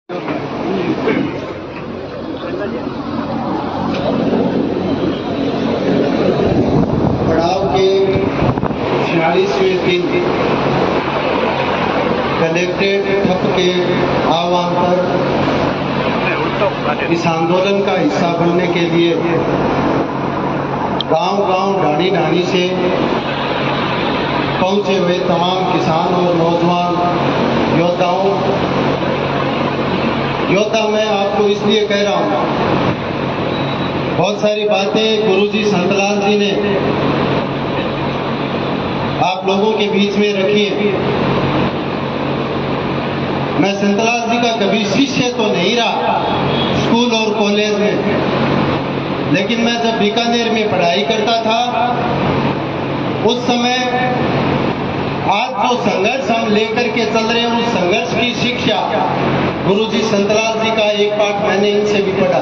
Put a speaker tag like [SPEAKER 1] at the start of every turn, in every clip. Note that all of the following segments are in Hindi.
[SPEAKER 1] पड़ाव के 46वें दिन कलेक्ट्रेट ठप के आह्वान पर इस आंदोलन का हिस्सा बनने के लिए गांव-गांव ढाणी-ढाणी से पहुंचे हुए तमाम किसान और नौजवान योद्धा मैं आपको इसलिए कह रहा हूं, बहुत सारी बातें गुरुजी संतलाल जी ने आप लोगों के बीच में रखी है। मैं संतलाल जी का कभी शिष्य तो नहीं रहा स्कूल और कॉलेज में, लेकिन मैं जब बीकानेर में पढ़ाई करता था उस समय आज जो संघर्ष हम लेकर के चल रहे हैं उस संघर्ष की शिक्षा गुरुजी संतलाल जी का एक पाठ मैंने इनसे भी पढ़ा।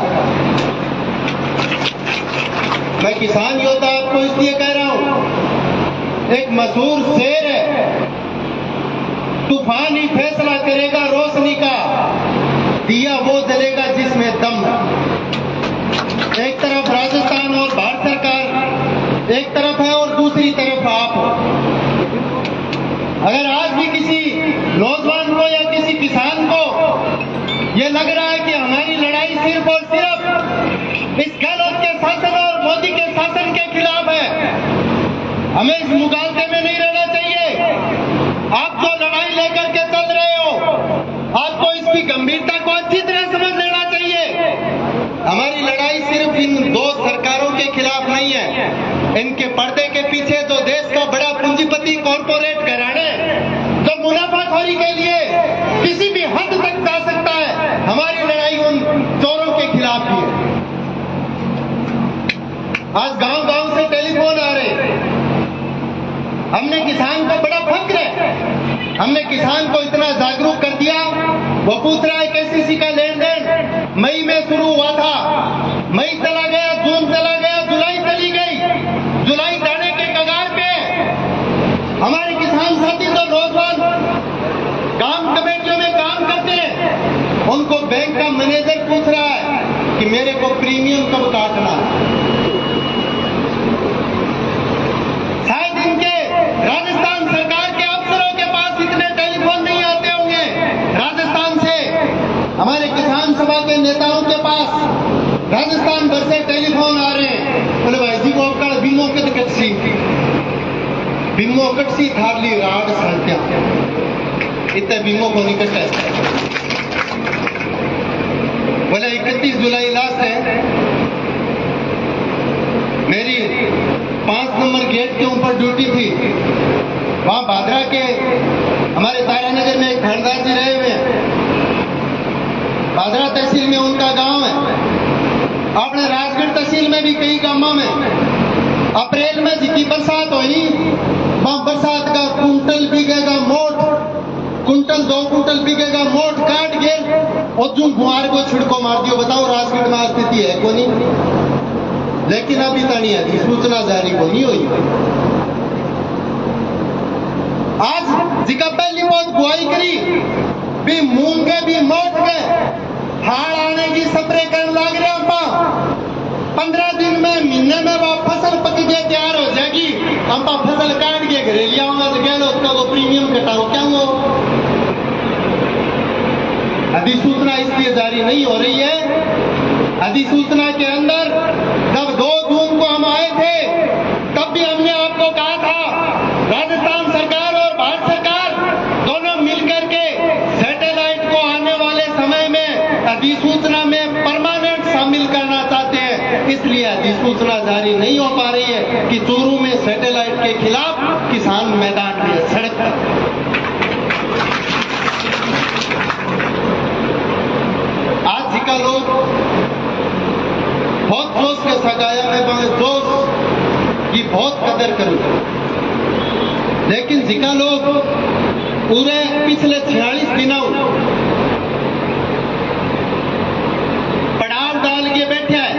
[SPEAKER 1] मैं किसान योद्धा आपको इसलिए कह रहा हूं, एक मशहूर शेर है, तूफान ही फैसला करेगा रोशनी का, दिया वो जलेगा जिसमें दम है। एक तरफ राजस्थान और भारत सरकार एक तरफ है और दूसरी तरफ आप हो। अगर आज भी किसी नौजवान को या किसी किसान को ये लग रहा है कि हमारी लड़ाई सिर्फ और सिर्फ इस गलत के शासन और मोदी के शासन के खिलाफ है, हमें इस मुगालते में नहीं रहना चाहिए। आप जो लड़ाई लेकर के चल रहे हो आपको इसकी गंभीरता को अच्छी तरह समझ लेना चाहिए। हमारी लड़ाई सिर्फ इन दो सरकारों के खिलाफ नहीं है, इनके पर्दे के पीछे जो देश का बड़ा पूंजीपति कॉर्पोरेट घराने जो मुनाफाखोरी के लिए किसी भी हद तक जा सकता है, हमारी लड़ाई उन चोरों के खिलाफ भी है। आज गांव-गांव से टेलीफोन आ रहे, हमने किसान को बड़ा फक्र है, हमने किसान को इतना जागरूक कर दिया। वो पूछ रहा है केसीसी का लेन देन मई में शुरू हुआ था, मई चला गया, जून चला गया, जुलाई चली गई, जुलाई जाने के कगार पे हमारे किसान साथी जो नौजवान काम कमेटियों में काम करते हैं उनको बैंक का मैनेजर पूछ रहा है कि मेरे को प्रीमियम कब काटना है। शायद इनके राजस्थान सरकार के अफसरों के पास इतने टेलीफोन नहीं आते होंगे राजस्थान से, हमारे किसान सभा के नेताओं के पास राजस्थान भर से टेलीफोन आ रहे हैं। बोले भाई जी को कल बीमो कटसी थारली राड संख्या इतने बीमो को निकट है। बोले 31 जुलाई लास्ट है, मेरी 5 नंबर गेट के ऊपर ड्यूटी थी, वहां भादरा के हमारे तारानगर में एक खंडदार जी रहे हुए हैं, भादरा तहसील में उनका गांव है। अपने राजगढ़ तहसील में भी कई गांवों में अप्रैल में जितनी बरसात हुई वहां बरसात का कुंटल बिकेगा मोट, कुंटल 2 कुंटल बिकेगा मोट काट के और जो गुआर को छिड़को मार दियो। बताओ राजगढ़ में स्थिति है को नहीं, लेकिन अभी तक नहीं है, सूचना जारी को नहीं हुई। आज जिका पहली बहुत बुआई करी भी मूंगे भी मोट के हाड़ आने की स्प्रे करने लग रहे हैं। 15 दिन में महीने में वो फसल पक के तैयार हो जाएगी, हम फसल काट के घरे लिया उसका वो प्रीमियम कटाओ क्या वो। अधिसूचना इसलिए जारी नहीं हो रही है, अधिसूचना के अंदर जब 2 जून को हम आए थे तब भी हमने आपको कहा था राजस्थान सरकार और भारत सरकार दोनों मिलकर के सैटेलाइट को आने वाले समय में अधिसूचना में परमानेंट शामिल करना चाहते हैं, इसलिए अधिसूचना जारी नहीं हो पा रही है कि चूरू में सैटेलाइट के खिलाफ किसान मैदान में सड़क पर। आज जी का लोग बहुत जोश के सगाया में जोश की बहुत कदर करूं, लेकिन जिका लोग पूरे पिछले 46 दिनों पड़ाव डाल के बैठे हैं,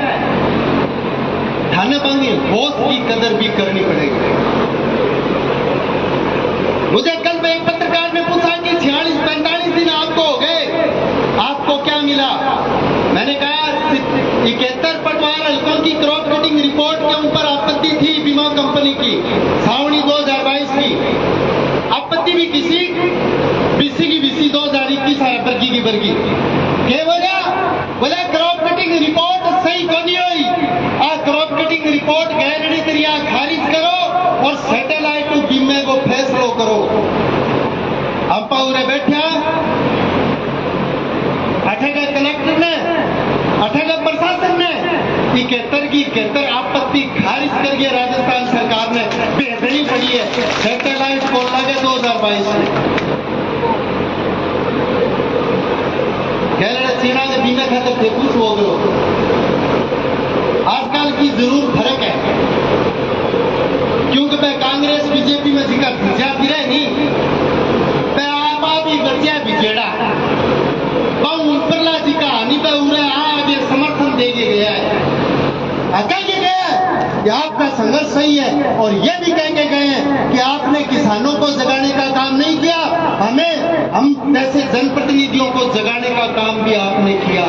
[SPEAKER 1] थाने पाएंगे बोस की कदर भी करनी पड़ेगी। मुझे कल में एक पत्रकार ने पूछा कि 46-45 दिन आपको हो गए, आपको क्या मिला? मैंने कहा 71 पटवार हल्कों की क्रॉप कटिंग रिपोर्ट के ऊपर आपत्ति थी बीमा कंपनी की, सावनी 2022 की। आपत्ति भी किसी बीसी की बीसी 2021 है, बर्गी की बर्गी के बोला क्रॉप कटिंग रिपोर्ट सही को नहीं हुई। आ क्रॉप कटिंग रिपोर्ट गैरणी तरिया खारिज करो और सैटेलाइट बीमे को फैसलो करो। अब पूरे बैठा अठेगा कलेक्टर ने, अठेगा प्रशासन ने 71 की 71 आपत्ति खारिज कर दिया। राजस्थान सरकार ने बेहतरी पड़ी है, सैटेलाइट को लगे 2022 में। कह रहे सेना के बीमे खातर थे कुछ हो गए। आजकल की जरूर फर्क है, क्योंकि मैं कांग्रेस बीजेपी में जिक्र भिजा फिरे नहीं, मैं आप ही बच्चा भिजेड़ा ऊपरला जी का हानि पे उन्हें आगे समर्थन दे के गया है। कह के गया है कि आपका संघर्ष सही है, और ये भी कह के गए हैं कि आपने किसानों को जगाने का काम नहीं किया, हम जैसे जनप्रतिनिधियों को जगाने का काम भी आपने किया।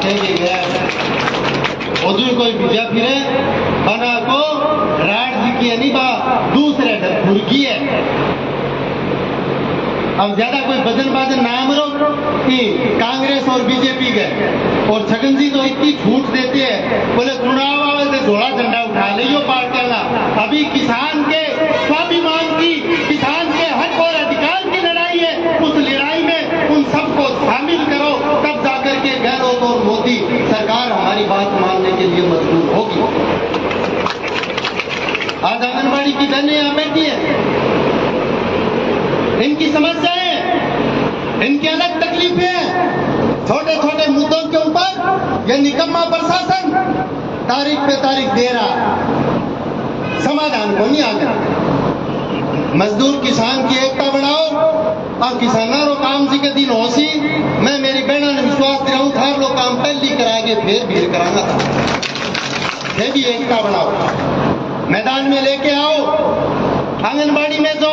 [SPEAKER 1] कह के गया है और कोई भिजा फिरे बना को राड जी की अनिबा दूसरे भुरगी है। अब ज्यादा कोई भजन बाजन ना मरो कि कांग्रेस और बीजेपी के, और छगन जी तो इतनी छूट देते हैं, बोले चुनाव आवे से घोड़ा झंडा उठा लियो पार्टियां ना। अभी किसान के स्वाभिमान की, किसान के हक और अधिकार की लड़ाई है, उस लड़ाई में उन सबको शामिल करो, तब जाकर के गहलोत और मोदी सरकार हमारी बात मानने के लिए मजबूर होगी। आज आंगनबाड़ी की बहनें यहां बैठी है, इनकी समस्याएं, इनकी अलग तकलीफें हैं, छोटे छोटे मुद्दों के ऊपर यह निकम्मा प्रशासन तारीख पे तारीख दे रहा, समाधान को नहीं आगे। मजदूर किसान की एकता बढ़ाओ और किसानों रो काम जी के दिन होसी। मैं मेरी बहनों ने विश्वास दिलाऊं था, लोग काम पहली करा के फिर भीड़ कराना था। ये भी एकता बढ़ाओ, मैदान में लेके आओ। आंगनबाड़ी में जो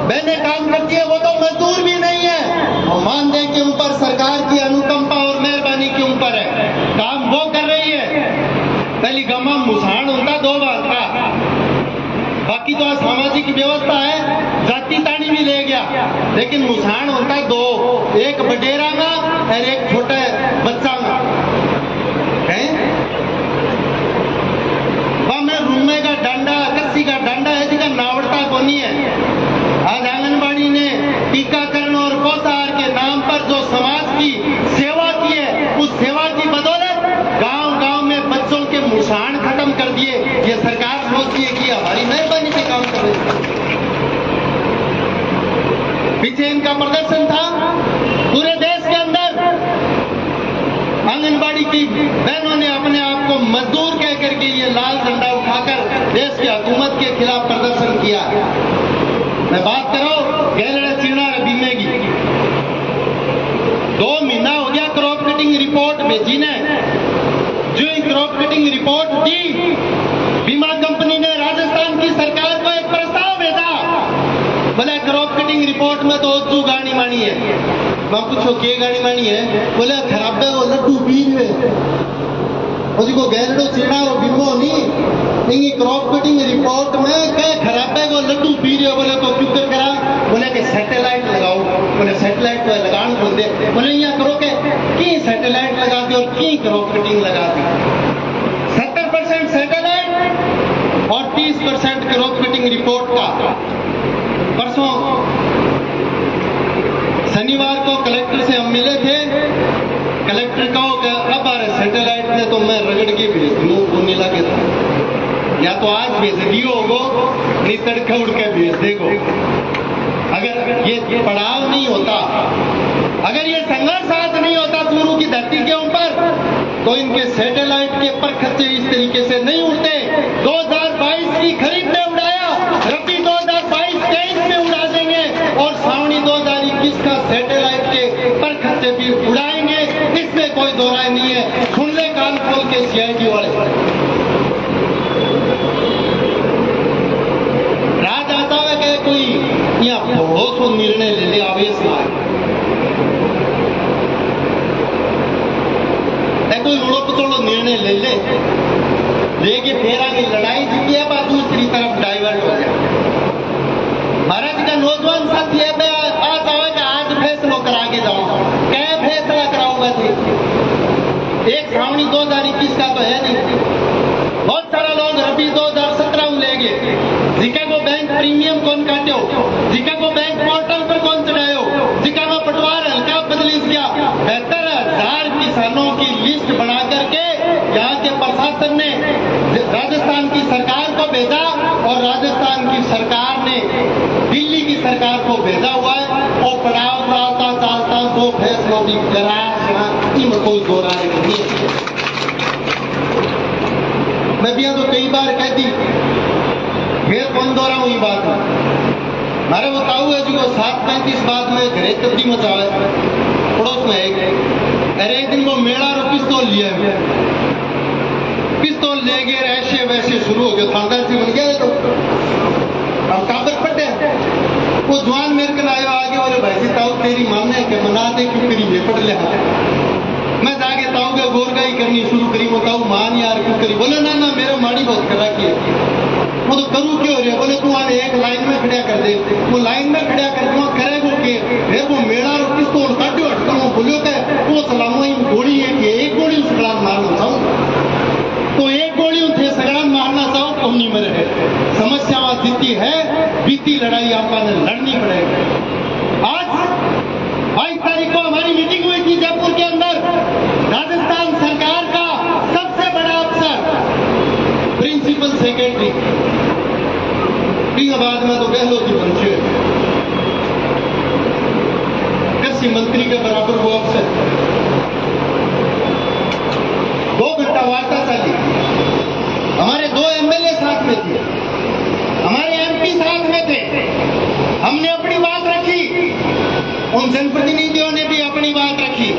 [SPEAKER 1] बहनें काम करती है वो तो मजदूर भी नहीं है, वो मानदेय के ऊपर सरकार की अनुकंपा और मेहरबानी के ऊपर है, काम वो कर रही है। पहली गमा मुसाण होता 2 बार का, बाकी तो सामाजिक व्यवस्था है, जाति तानी भी ले गया, लेकिन मुसाण होता 2, एक बडेरा का और एक छोटे बच्चा का रूमे का डांडा, कस्सी का डांडा है जिसका नावड़ता को नहीं है। आज आंगनबाड़ी ने टीकाकरण और पोषाहार के नाम पर जो समाज की सेवा की है, उस सेवा की बदौलत गांव-गांव में बच्चों के मुसाण खत्म कर दिए। ये सरकार सोचती है कि हमारी मेहरबानी से काम कर रही है। पीछे इनका प्रदर्शन था पूरे देश के अंदर, आंगनबाड़ी की बहनों ने अपने आप को मजदूर कह करके ये लाल झंडा उठाकर देश की हुकूमत के खिलाफ प्रदर्शन किया। मैं बात करो गैलड़े सीना बीमे की, 2 महीना हो गया क्रॉप कटिंग रिपोर्ट भेजी ने। जो क्रॉप कटिंग रिपोर्ट दी, बीमा कंपनी ने राजस्थान की सरकार को एक प्रस्ताव भेजा, बोले क्रॉप कटिंग रिपोर्ट में तो तू गाड़ी मानी है। मैं पूछो के गाड़ी मानी है? बोले खराब है वो लड्डू पीन में उसको गैलडो चीड़ा और बिम्बो नहीं क्रॉप कटिंग रिपोर्ट में क्या खराब है वो लड्डू पी रहे हो। बोले तो क्यों कर करा? बोले कि सैटेलाइट लगाओ। बोले सैटेलाइट तो लगान बोल दे। बोले यहाँ करो कि सैटेलाइट लगा दी और की क्रॉप कटिंग लगा दी। 70% सैटेलाइट और 30% क्रॉप कटिंग रिपोर्ट का। परसों शनिवार को कलेक्टर से हम मिले थे। कलेक्टर कहो कि अब आ रहे सैटेलाइट ने तो मैं रगड़ के भेज दूँ बोलने लगे था, या तो आज भेज दियो होगो नहीं तड़के उड़ के भेज देगो। अगर ये पड़ाव नहीं होता, अगर ये संघर्ष आज नहीं होता चूरू की धरती के ऊपर, तो इनके सैटेलाइट के पर खर्चे इस तरीके से नहीं उड़ते। 2022 की खरीद में उड़ाया, रबी 2022-23 में उड़ा देंगे और सावनी 2021 का सैटेलाइट के पर खर्चे भी उड़ाएंगे। इसमें कोई दो राय नहीं है। सुन ले कान खोल के सीआईडी वाले। रात आता है कि कोई यहाँ बहुत निर्णय ले ले आवेश में। कोई उड़ो पतोड़ो निर्णय ले लेके फिर आगे लड़ाई जीती है बात दूसरी तरफ डाइवर्ट हो जाए। महाराज का नौजवान साथी है मैं आज आवेगा आज फैसलो करा के जाऊंगा क्या फैसला कराऊंगा थे एक श्रावणी 2021 का तो है नहीं। बहुत सारा लोग रबी 2017 में ले गए जिका को बैंक प्रीमियम कौन काटे हो जिका को बैंक पोर्टल पर कौन चढ़ाए हो जिका को पटवार हल्का बदली किया 72,000 किसानों की लिस्ट बना करके यहाँ के प्रशासन ने राजस्थान की सरकार को भेजा और राजस्थान की सरकार ने दिल्ली की सरकार को भेजा हुआ है। वो पड़ाव चालता चालता दो फैसलों की करा कोई दो राय नहीं है। मैं भी तो कई बार कहती फिर कौन दो रहा हूं ये बात मारे बताऊ है जो 7:35 बाद में घरे तब्दी मचावे पड़ोस में एक अरे एक दिन वो मेला रो पिस्तौल लिया पिस्तौल ले गए ऐसे वैसे शुरू हो गया थानदार से बन गया तो अब काबर पटे वो जवान मेरे को आयो आगे बोले भाई जी ताऊ तेरी मानने के मना दे क्यों करी ये पढ़ ले मैं जाके ताऊ के गोरगाई करनी शुरू करी वो ताऊ मान यार क्यों करी बोले ना ना मेरा माड़ी बहुत करा की वो तो करूँ क्यों रे बोले तू आने एक लाइन में खड़ा कर दे वो लाइन में खड़ा कर दूँ करे वो के फिर वो मेड़ा रो पिस्तौल काटो हटकर वो बोलियो के वो सलामो इन गोली है कि एक गोली सगड़ान मारना चाहूँ तो एक गोली उठे सगड़ान मारना चाहूँ तो नहीं मरे है समस्या जीती है बीती लड़ाई आपका लड़नी पड़ेगी। आज 22 तारीख को हमारी मीटिंग हुई थी जयपुर के अंदर राजस्थान सरकार का सबसे बड़ा अफसर प्रिंसिपल सेक्रेटरी बाद में तो गहलोत जी पहुंचे कृषि मंत्री के बराबर वो अफसर 2 घंटा वार्ता चली हमारे 2 एमएलए साथ में थे हमारे एमपी साथ में थे हमने अपनी बात रखी उन जनप्रतिनिधियों ने भी अपनी बात रखी।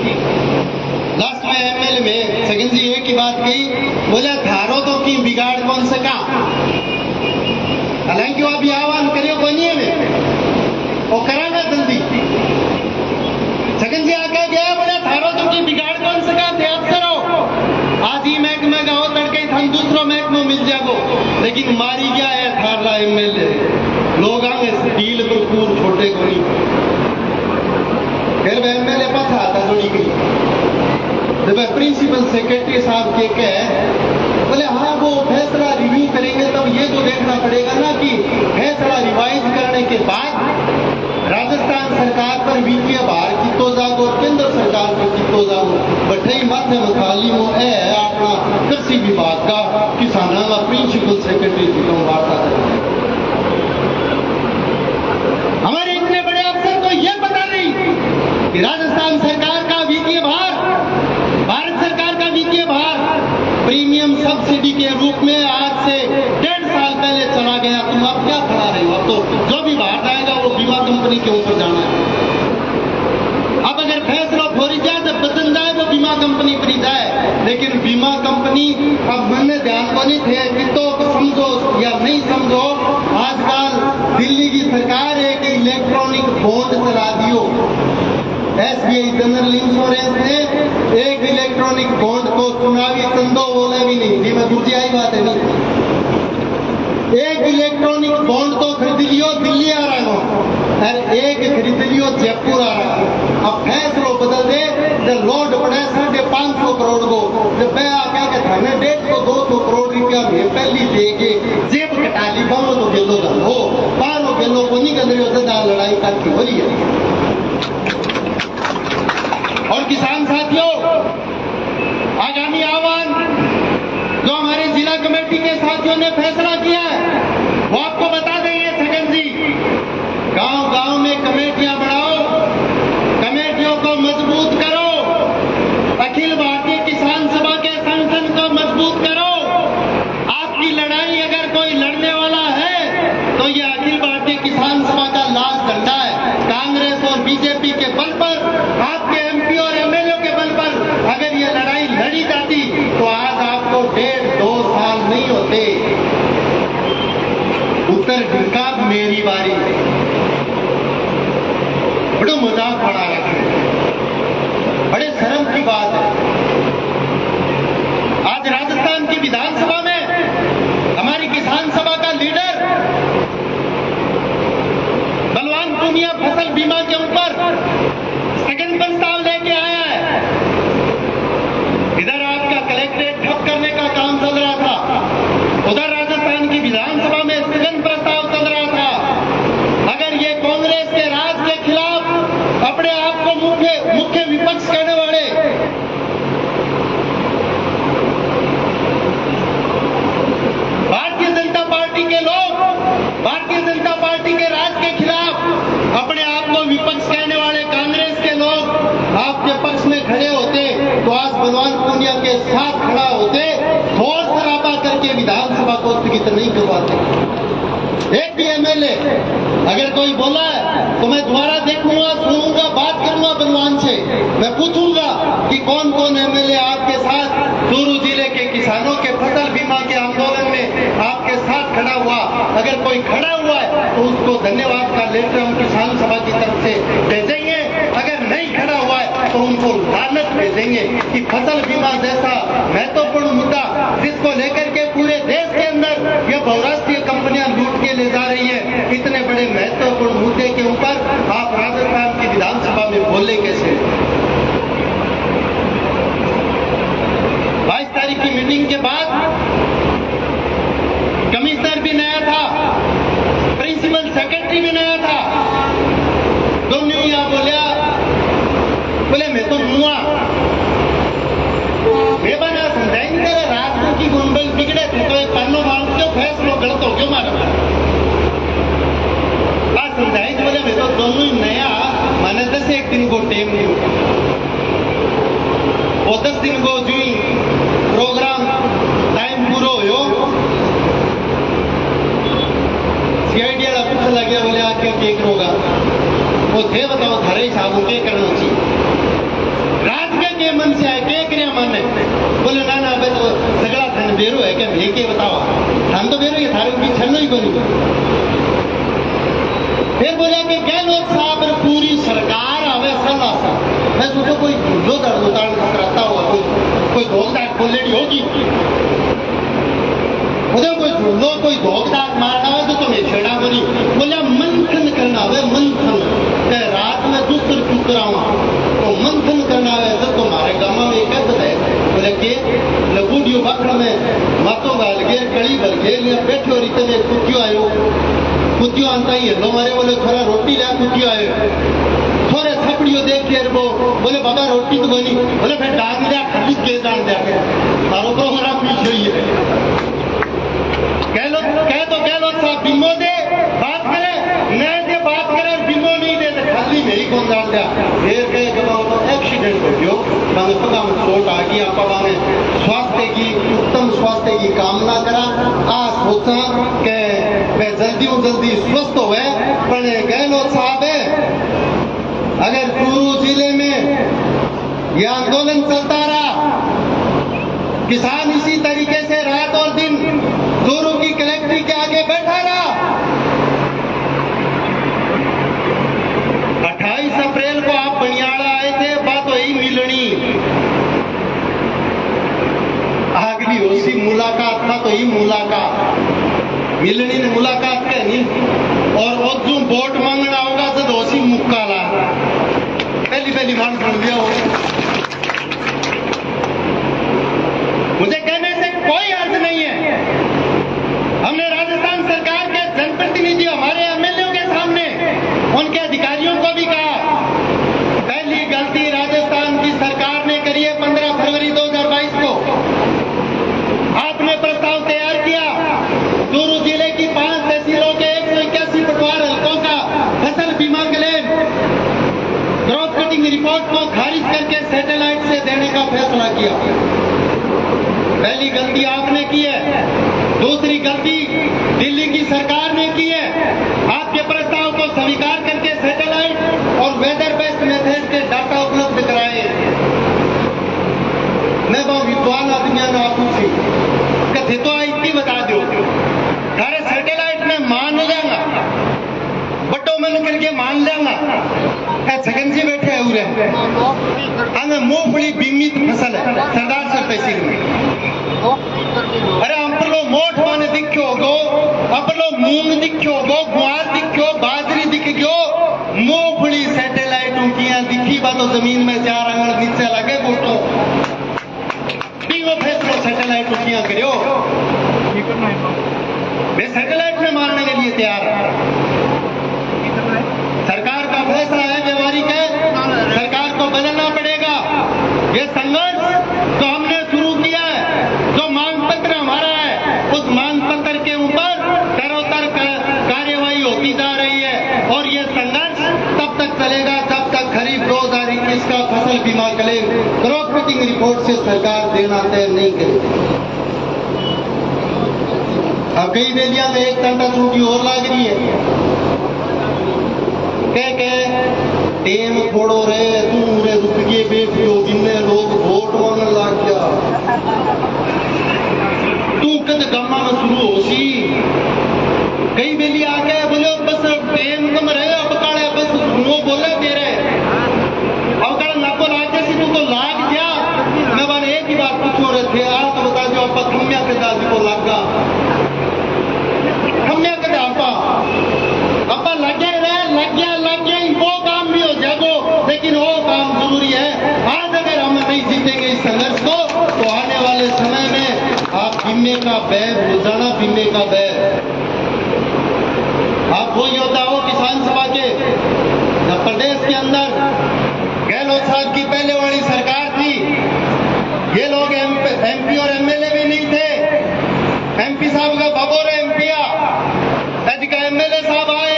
[SPEAKER 1] लास्ट में एमएलए में सगन जी एक ही बात कही बोला धारो तो की बिगाड़ कौन सका हालांकि वो अभी आह्वान करियो बनिए में वो कराना जल्दी सगन जी आगे गया बोला धारो तो की बिगाड़ कौन सका थे अफसर हो आज ही महकमे का हो तड़के हम दूसरों महकमों मिल जागो लेकिन मारी गया है थारला एमएलए लोग आगे स्टील पर पूर छोटे को नहीं फिर वह एमएलए पास आता जोड़ी गई जब प्रिंसिपल सेक्रेटरी साहब के कहे बोले हाँ वो फैसला रिव्यू करेंगे तब ये तो देखना पड़ेगा ना कि फैसला रिवाइज करने के बाद राजस्थान सरकार पर वित्तीय भार कितो जागो और केंद्र सरकार पर कितो जागो बठई माध्यम तालीमो है अपना कृषि विभाग का किसानों का प्रिंसिपल सेक्रेटरी की वार्ता करें। हमारे इतने बड़े अफसर को यह पता नहीं कि राजस्थान सरकार का वित्तीय भार भारत सरकार का वित्तीय भार प्रीमियम सब्सिडी के रूप में आज से 1.5 साल पहले चला गया। तुम अब क्या खड़ा रहे हो अब तो जो भी भार जाएगा वो बीमा कंपनी के ऊपर जाना है। अब अगर फैसला फोरी जाए तो बदल जाए वो बीमा कंपनी पर ही जाए लेकिन बीमा कंपनी अब मैंने ध्यान को नहीं थे कि तो समझो या नहीं समझो आजकल दिल्ली की सरकार एक इलेक्ट्रॉनिक बॉन्ड चला दियो एसबीआई जनरल इंश्योरेंस ने एक इलेक्ट्रॉनिक बॉन्ड को चुनावी चंदो बोले भी नहीं जी मैं दूसरी आई बात है नहीं एक इलेक्ट्रॉनिक बॉन्ड तो खरीद लियो दिल्ली आ रहा हो और एक खरीद लियो जयपुर आ रहा हो। अब फैसलो बदल दे जब लोड पड़े 550 करोड़ को जब मैं आके के थाने 150-200 करोड़ रुपया में पहली देके जेब कटा ली बालो तो गेलो हो बालो गेलो को नहीं कर रही हो लड़ाई करके हो रही है। और किसान साथियों आगामी आह्वान जो हमारे जिला कमेटी के साथियों ने फैसला किया है वो आपको बता देंगे सगन जी गांव गांव में कमेटियां बढ़ाओ कमेटियों को मजबूत करो अखिल भारतीय किसान सभा के संगठन को मजबूत करो। आपकी लड़ाई अगर कोई लड़ने वाला है तो ये अखिल भारतीय किसान सभा का लाल झंडा है। कांग्रेस और बीजेपी के बल पर आपके एमपी और एमएलए के बल पर विश्वास बलवान पूनिया के साथ खड़ा होते, शोर शराबा करके विधानसभा को स्थगित नहीं करवाते। एक भी एमएलए अगर कोई बोला है तो मैं दोबारा देखूंगा, सुनूंगा, बात करूंगा बलवान से। मैं पूछूंगा कि कौन कौन एमएलए आपके साथ चूरू जिले के किसानों के फसल बीमा के आंदोलन में आपके साथ खड़ा हुआ। अगर कोई खड़ा हुआ है तो उसको धन्यवाद का लेटर हम किसान सभा की तरफ से भेजेंगे। अगर नहीं खड़ा हुआ है तो उनको लानत भेजेंगे कि फसल बीमा जैसा महत्वपूर्ण मुद्दा जिसको लेकर के पूरे देश के अंदर यह बहुराष्ट्रीय कंपनियां लूट के ले जा रही है, इतने बड़े महत्वपूर्ण मुद्दे के ऊपर आप राजस्थान की विधानसभा में बोले कैसे? 22 तारीख की मीटिंग के बाद कमिश्नर भी नया था, प्रिंसिपल सेक्रेटरी भी नया था। दोनों यहाँ बोले मैं तो मुआ मैं बना समझाएंगे तेरे राष्ट्र की गुंडल बिगड़े थे तो एक पन्नों मांग क्यों फैसलो गलत हो क्यों मारा बात समझाएंगे। बोले मैं तो दोनों ही नया माने 10 एक दिन को टेम नहीं होगा वो 10 दिन को जो प्रोग्राम टाइम पूरा हो सीआईडी वाला पूछने लगे बोले आके केक होगा वो थे बताओ थारे साहब के करना चाहिए राजगढ़ के मन से आए के क्रिया माने बोले ना ना बे तो सगड़ा धन बेरो है क्या मैं के बताओ हम तो बेरो ये थारे की छन्नो ही बनी। फिर बोले कि गहलोत साहब पूरी सरकार आवे सला सा मैं सोचो कोई झूलो दर्द कराता हुआ कोई धोखदार बोलेडी होगी मुझे कोई झूलो कोई धोखदार मारना हो तो तुम्हें छेड़ा बनी। बोले मंथन करना है मंथन रात में दूसरे चुकराऊं तो मंथन करना है तो तुम्हारे गाँव में क्या बताए? बोले के लगूडियो बखड़ में मातो गाल गेर कड़ी भर गेल बैठे और इतने कुतियो आयो कुतियो आता ही है हमारे बोले थोड़ा रोटी लिया कुतियो आयो थोड़े थपड़ियों देख के वो बोले बाबा रोटी तो बनी। बोले फिर डाल दिया खाली के डाल दिया तारो तो हमारा पीछे ही है गहलोत साहब बिमो दे बात करे नए से बात करे बिमो नहीं दे तो खाली मेरी कौन डाल दिया फिर कहे तो एक्सीडेंट हो गयो मैंने पता में चोट आ गई आप में स्वास्थ्य की उत्तम स्वास्थ्य की कामना करा आ सोचा कि मैं जल्दी स्वस्थ हुए पर गहलोत साहब है अगर चूरू जिले में यह आंदोलन चलता रहा किसान इसी तरीके से रात और दिन चूरू की कलेक्ट्री के आगे बैठा रहा 28 अप्रैल को आप बनियाड़ा आए थे बात वही मिलनी अगली उसी मुलाकात था तो ही मुलाकात मिलनी ने मुलाकात कहनी और वो जो वोट मांगना होगा तो दोषी मुक्का ला पहली मान सुन दिया हो। मुझे कहने से कोई अर्थ नहीं है। हमने राजस्थान सरकार के जनप्रतिनिधि हमारे एमएलए के सामने उनके अधिकारियों को भी कहा पहली गलती राजस्थान की सरकार ने करी है 15 फरवरी 2022 को आपने प्रस्ताव तैयार किया चूरू जिले की 5 तहसीलों के 181 पटवार हल्कों का फसल बीमा क्लेम क्रॉप कटिंग रिपोर्ट को खारिज करके सैटेलाइट से देने का फैसला किया। पहली गलती आपने की है। दूसरी गलती दिल्ली की सरकार ने की है आपके प्रस्ताव को स्वीकार करके सैटेलाइट और वेदर बेस्ड मेथड के डाटा उपलब्ध कराए। मैं बहुत विद्वान आदमी ना पूछी कथे तो इतनी बता दो अरे सैटेलाइट में मान जाऊंगा बट्टो मन करके मान लेंगा छगन जी बैठे हुए हमें मूंगफली बीमित फसल है सरदार सर तहसील में अरे अपनो मोट माने दिखो गो अपनो मूंग दिखो गो गुआर दिखो बाजरी दिख गयो मूंगफली सैटेलाइट उनकियां दिखी बा तो जमीन में 4 आंगन नीचे लगे गोटो बीगो फैसलो सैटेलाइट उनकियां करियो वे सैटेलाइट में मारने के लिए तैयार है। सरकार का फैसला है व्यवहारिक है सरकार को बदलना पड़ेगा। ये संघर्ष जो हमने शुरू किया है जो मांग पत्र हमारा है उस मांग पत्र के ऊपर तरोतर कार्यवाही होती जा रही है और ये संघर्ष तब तक चलेगा जब तक खरीफ 2021 का फसल बीमा क्लेम क्रॉप कटिंग रिपोर्ट से सरकार देना तय नहीं करेगी। अब कई बेलिया में एक टंटा चूटी और लाग रही है, कह टेम छोड़ो रे तू रे रुपये बेटियो जिनने लोग वोट मांगने लग गया तू कद गम्मा में शुरू होशी। कई बेली आके बोले बस टेम कम रहे अब काले बस सुनो बोले तेरे अब काले नाको लाग जैसी तू तो लाग गया। मैं बाने एक ही बात पूछो रहे थे आप तो बता दो आपा खम्या के दादी को लागा खम्या के दापा आपा लगे लग गया वो काम भी हो जाएगो, लेकिन वो काम जरूरी है। आज अगर हम नहीं जीतेंगे इस संघर्ष को तो आने वाले समय में आप बीमे का बैर हो जाना, बीमे का बैर। आप वो योद्धा हो किसान सभा के जब प्रदेश के अंदर गहलोत साहब की पहले वाली सरकार थी, ये लोग एमपी और एमएलए भी नहीं थे। एमपी साहब का बबोर एमपी का एमएलए साहब आए,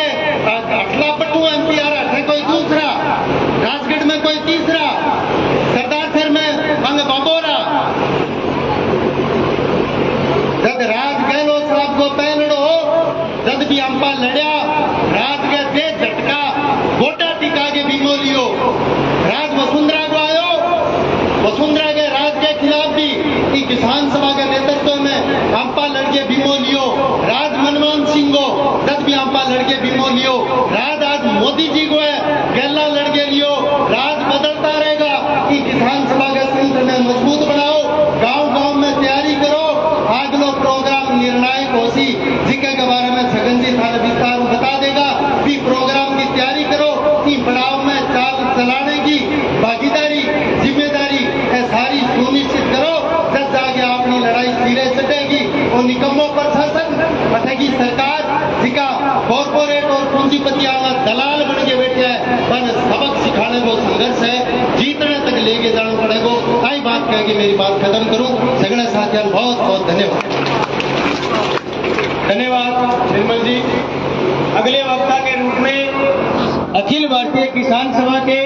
[SPEAKER 1] अठला पट्टू एमपी आ रहा है, कोई दूसरा राजगढ़ में कोई तीसरा सरदारसर में मंग बबोरा। जब राज गहलोत साहब को पहलड़ो जब भी अंपा लड़िया राज के दे झटका गोटा टिका के बीमो लियो। राज वसुंधरा को आयो, वसुंधरा के राज के खिलाफ भी किसान सभा के नेतृत्व में अंपा लड़के बीमो लियो। राज मनमोहन सिंह को जब भी अंपा लड़के बीमो लियो। राज आज मोदी जी को है गैला लड़के लियो। राज बदलता रहेगा कि किसान सभा के तंत्र में मजबूत बनाओ, गांव गांव में तैयारी करो। आगलो प्रोग्राम निर्णायक होसी जिके के बारे में छगन जी थाने विस्तार बता देगा कि प्रोग्राम की तैयारी करो कि पड़ाव में चाल चलाने की भागीदारी जिम्मेदारी है सारी सुनिश्चित करो। जब जाके अपनी लड़ाई सिरे चटेगी और निकम्मों पर शासन बटेगी सरकार जिका कॉर्पोरेट और पूंजीपति आना दलाल बन के बैठे है। पर सबक सिखाने को संघर्ष है, जीतने तक लेके जाना पड़ेगा। आई बात कह के मेरी बात खत्म करूं। सगड़े साथियों बहुत बहुत धन्यवाद।
[SPEAKER 2] धन्यवाद निर्मल जी। अगले वक्ता के रूप में अखिल भारतीय किसान सभा के